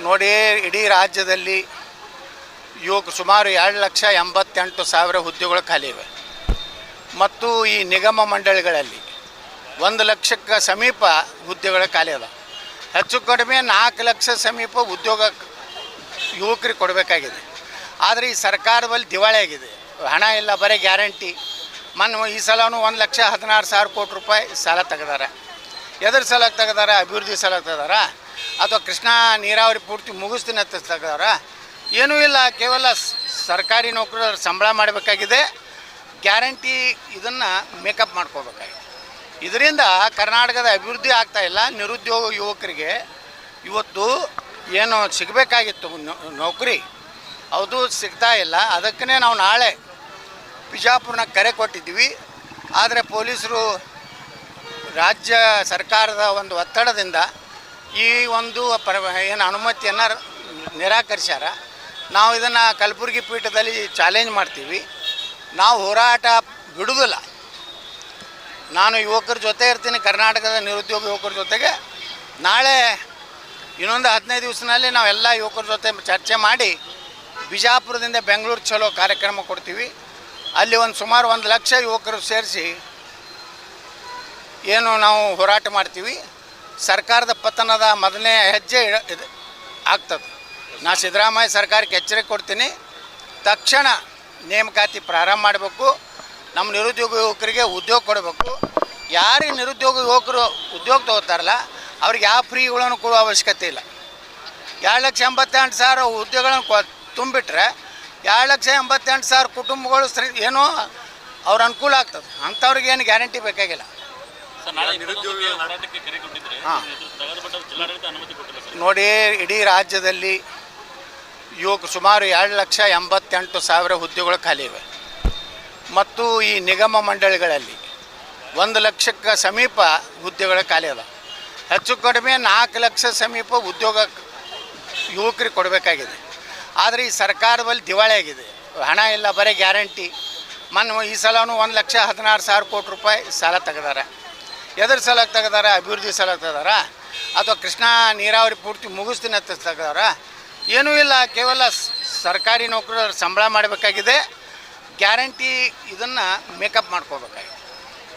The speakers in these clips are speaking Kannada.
ನೋಡಿ, ಇಡೀ ರಾಜ್ಯದಲ್ಲಿ ಸುಮಾರು 2,88,000 ಹುದ್ದೆಗಳು ಖಾಲಿ ಇವೆ ಮತ್ತು ಈ ನಿಗಮ ಮಂಡಳಿಗಳಲ್ಲಿ 1,00,000 ಸಮೀಪ ಹುದ್ದೆಗಳು ಖಾಲಿ ಅದ. ಹೆಚ್ಚು ಕಡಿಮೆ 4 ಲಕ್ಷ ಸಮೀಪ ಉದ್ಯೋಗ ಯುವಕರಿಗೆ ಕೊಡಬೇಕಾಗಿದೆ. ಆದರೆ ಈ ಸರ್ಕಾರದಲ್ಲಿ ದಿವಾಳಿ ಆಗಿದೆ. ಹಣ ಇಲ್ಲ, ಬರೀ ಗ್ಯಾರಂಟಿ. ಈ ಸಲನೂ 1,16,000 ಕೋಟಿ ರೂಪಾಯಿ ಸಾಲ ತೆಗೆದಾರೆ. ಎದ್ರ ಸಲ ತೆಗೆದಾರ? ಅಭಿವೃದ್ಧಿ ಸಲ ತೆಗೆದಾರ ಅಥವಾ ಕೃಷ್ಣಾ ನೀರಾವರಿ ಪೂರ್ತಿ ಮುಗಿಸ್ತೀನಿ ಅಂತ ತೆಗೆದಾರ? ಏನೂ ಇಲ್ಲ. ಕೇವಲ ಸರ್ಕಾರಿ ನೌಕರರು ಸಂಬಳ ಮಾಡಬೇಕಾಗಿದೆ, ಗ್ಯಾರಂಟಿ ಇದನ್ನು ಮೇಕಪ್ ಮಾಡ್ಕೋಬೇಕಾಗಿದೆ. ಇದರಿಂದ ಕರ್ನಾಟಕದ ಅಭಿವೃದ್ಧಿ ಆಗ್ತಾಯಿಲ್ಲ. ನಿರುದ್ಯೋಗ ಯುವಕರಿಗೆ ಇವತ್ತು ಏನು ಸಿಗಬೇಕಾಗಿತ್ತು ನೌಕರಿ, ಅದು ಸಿಗ್ತಾ ಇಲ್ಲ. ಅದಕ್ಕೇ ನಾವು ನಾಳೆ ಬಿಜಾಪುರನ ಕರೆ ಕೊಟ್ಟಿದ್ವಿ. ಆದರೆ ಪೊಲೀಸರು ರಾಜ್ಯ ಸರ್ಕಾರದ ಒಂದು ಒತ್ತಡದಿಂದ ಈ ಒಂದು ಏನು ಅನುಮತಿಯನ್ನು ನಿರಾಕರಿಸ್ಯಾರ. ನಾವು ಇದನ್ನು ಕಲಬುರಗಿ ಪೀಠದಲ್ಲಿ ಚಾಲೆಂಜ್ ಮಾಡ್ತೀವಿ. ನಾವು ಹೋರಾಟ ಬಿಡುವುದಿಲ್ಲ. ನಾನು ಯುವಕರ ಜೊತೆ ಇರ್ತೀನಿ, ಕರ್ನಾಟಕದ ನಿರುದ್ಯೋಗ ಯುವಕರ ಜೊತೆಗೆ. ನಾಳೆ ಇನ್ನೊಂದು 15 ದಿವಸದಲ್ಲಿ ನಾವೆಲ್ಲ ಯುವಕರ ಜೊತೆ ಚರ್ಚೆ ಮಾಡಿ ಬಿಜಾಪುರದಿಂದ ಬೆಂಗಳೂರು ಚಲೋ ಕಾರ್ಯಕ್ರಮ ಕೊಡ್ತೀವಿ. ಅಲ್ಲಿ ಸುಮಾರು 1 ಲಕ್ಷ ಯುವಕರು ಸೇರಿಸಿ ಏನು ನಾವು ಹೋರಾಟ ಮಾಡ್ತೀವಿ. ಸರ್ಕಾರದ ಪತನದ ಮೊದಲನೇ ಹೆಜ್ಜೆ ಆಗ್ತದೆ. ನಾ ಸಿದ್ದರಾಮಯ್ಯ ಸರ್ಕಾರಕ್ಕೆ ಎಚ್ಚರಿಕೆ ಕೊಡ್ತೀನಿ. ತಕ್ಷಣ ನೇಮಕಾತಿ ಪ್ರಾರಂಭ ಮಾಡಬೇಕು. ನಮ್ಮ ನಿರುದ್ಯೋಗ ಯುವಕರಿಗೆ ಉದ್ಯೋಗ ಕೊಡಬೇಕು. ಯಾರಿಗೆ ನಿರುದ್ಯೋಗ ಯುವಕರು ಉದ್ಯೋಗ ತಗೋತಾರಲ್ಲ ಅವ್ರಿಗೆ ಯಾವ ಫ್ರೀಗಳನ್ನು ಕೊಡುವ ಅವಶ್ಯಕತೆ ಇಲ್ಲ. 2,88,000 ಹುದ್ದೆಗಳನ್ನು ತುಂಬಿಟ್ರೆ 2,88,000 ಕುಟುಂಬಗಳು ಏನೋ ಅವ್ರ ಅನುಕೂಲ ಆಗ್ತದೆ. ಅಂಥವ್ರಿಗೆ ಏನು ಗ್ಯಾರಂಟಿ ಬೇಕಾಗಿಲ್ಲ. ನೋಡಿ, ಇಡೀ ರಾಜ್ಯದಲ್ಲಿ ಸುಮಾರು 2,88,000 ಹುದ್ದೆಗಳು ಖಾಲಿ ಇವೆ ಮತ್ತು ಈ ನಿಗಮ ಮಂಡಳಿಗಳಲ್ಲಿ 1,00,000 ಸಮೀಪ ಹುದ್ದೆಗಳು ಖಾಲಿ ಅದ. ಹೆಚ್ಚು ಕಡಿಮೆ 4 ಲಕ್ಷ ಸಮೀಪ ಉದ್ಯೋಗ ಯುವಕರಿಗೆ ಕೊಡಬೇಕಾಗಿದೆ. ಆದರೆ ಈ ಸರ್ಕಾರದಲ್ಲಿ ದಿವಾಳಿ ಆಗಿದೆ. ಹಣ ಇಲ್ಲ, ಬರೀ ಗ್ಯಾರಂಟಿ. ಈ ಸಲನೂ 1,16,000 ಕೋಟಿ ರೂಪಾಯಿ ಸಾಲ ತೆಗೆದಾರೆ. ಎದ್ರ ಸಲ ತೆಗೆದಾರ? ಅಭಿವೃದ್ಧಿ ಸಲ ತೆಗೆದಾರ ಅಥವಾ ಕೃಷ್ಣಾ ನೀರಾವರಿ ಪೂರ್ತಿ ಮುಗಿಸ್ತೀನಿ ಅಂತ ತೆಗೆದಾರ? ಏನೂ ಇಲ್ಲ. ಕೇವಲ ಸರ್ಕಾರಿ ನೌಕರರು ಸಂಬಳ ಮಾಡಬೇಕಾಗಿದೆ, ಗ್ಯಾರಂಟಿ ಇದನ್ನು ಮೇಕಪ್ ಮಾಡ್ಕೋಬೇಕಾಗಿದೆ.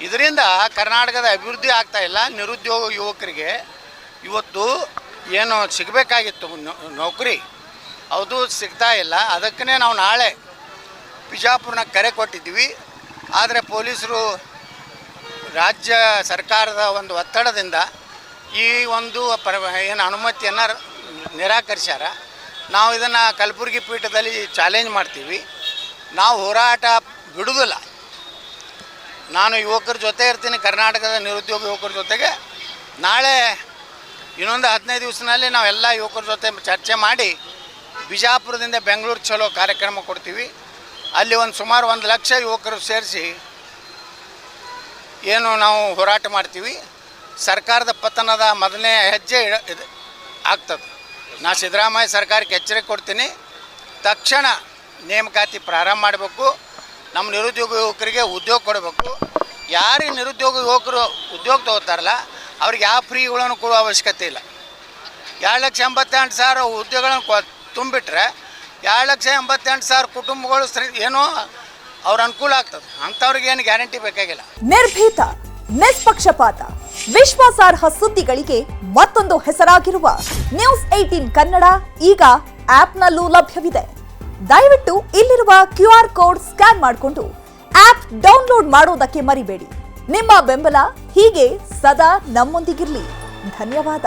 ಇದರಿಂದ ಕರ್ನಾಟಕದ ಅಭಿವೃದ್ಧಿ ಆಗ್ತಾಯಿಲ್ಲ. ನಿರುದ್ಯೋಗ ಯುವಕರಿಗೆ ಇವತ್ತು ಏನು ಸಿಗಬೇಕಾಗಿತ್ತು ನೌಕರಿ, ಅದು ಸಿಗ್ತಾ ಇಲ್ಲ. ಅದಕ್ಕೇ ನಾವು ನಾಳೆ ಬಿಜಾಪುರನ ಕರೆ ಕೊಟ್ಟಿದ್ವಿ. ಆದರೆ ಪೊಲೀಸರು ರಾಜ್ಯ ಸರ್ಕಾರದ ಒಂದು ಒತ್ತಡದಿಂದ ಈ ಒಂದು ಏನು ಅನುಮತಿಯನ್ನು ನಿರಾಕರಿಸ್ಯಾರ. ನಾವು ಇದನ್ನು ಕಲಬುರಗಿ ಪೀಠದಲ್ಲಿ ಚಾಲೆಂಜ್ ಮಾಡ್ತೀವಿ. ನಾವು ಹೋರಾಟ ಬಿಡುವುದಿಲ್ಲ. ನಾನು ಯುವಕರ ಜೊತೆ ಇರ್ತೀನಿ, ಕರ್ನಾಟಕದ ನಿರುದ್ಯೋಗ ಯುವಕರ ಜೊತೆಗೆ. ನಾಳೆ ಇನ್ನೊಂದು 15 ದಿವಸದಲ್ಲಿ ನಾವೆಲ್ಲ ಯುವಕರ ಜೊತೆ ಚರ್ಚೆ ಮಾಡಿ ಬಿಜಾಪುರದಿಂದ ಬೆಂಗಳೂರು ಚಲೋ ಕಾರ್ಯಕ್ರಮ ಕೊಡ್ತೀವಿ. ಅಲ್ಲಿ ಸುಮಾರು 1 ಲಕ್ಷ ಯುವಕರು ಸೇರಿಸಿ ಏನು ನಾವು ಹೋರಾಟ ಮಾಡ್ತೀವಿ. ಸರ್ಕಾರದ ಪತನದ ಮೊದಲನೇ ಹೆಜ್ಜೆ ಆಗ್ತದೆ. ನಾ ಸಿದ್ದರಾಮಯ್ಯ ಸರ್ಕಾರಕ್ಕೆ ಎಚ್ಚರಿಕೆ ಕೊಡ್ತೀನಿ. ತಕ್ಷಣ ನೇಮಕಾತಿ ಪ್ರಾರಂಭ ಮಾಡಬೇಕು. ನಮ್ಮ ನಿರುದ್ಯೋಗ ಯುವಕರಿಗೆ ಉದ್ಯೋಗ ಕೊಡಬೇಕು. ಯಾರಿಗೆ ನಿರುದ್ಯೋಗ ಯುವಕರು ಉದ್ಯೋಗ ತಗೋತಾರಲ್ಲ ಅವ್ರಿಗೆ ಯಾವ ಫ್ರೀಗಳನ್ನು ಕೊಡುವ ಅವಶ್ಯಕತೆ ಇಲ್ಲ. 2,88,000 ಹುದ್ದೆಗಳನ್ನು ತುಂಬಿಟ್ರೆ 2,88,000 ಕುಟುಂಬಗಳು ಏನೋ ಅವ್ರ ಅನುಕೂಲ ಆಗ್ತದೆ. ಅಂಥವ್ರಿಗೆ ಏನು ಗ್ಯಾರಂಟಿ ಬೇಕಾಗಿಲ್ಲ. ನಿರ್ಭೀತ, ನಿಷ್ಪಕ್ಷಪಾತ, ವಿಶ್ವಾಸಾರ್ಹ ಸುದ್ದಿಗಳಿಗೆ ಮತ್ತೊಂದು ಹೆಸರಾಗಿರುವ ನ್ಯೂಸ್ 18 ಕನ್ನಡ ಈಗ ಆಪ್ನಲ್ಲೂ ಲಭ್ಯವಿದೆ. ದಯವಿಟ್ಟು ಇಲ್ಲಿರುವ QR ಕೋಡ್ ಸ್ಕ್ಯಾನ್ ಮಾಡಿಕೊಂಡು ಆಪ್ ಡೌನ್ಲೋಡ್ ಮಾಡೋದಕ್ಕೆ ಮರಿಬೇಡಿ. ನಿಮ್ಮ ಬೆಂಬಲ ಹೀಗೆ ಸದಾ ನಮ್ಮೊಂದಿಗಿರಲಿ. ಧನ್ಯವಾದ.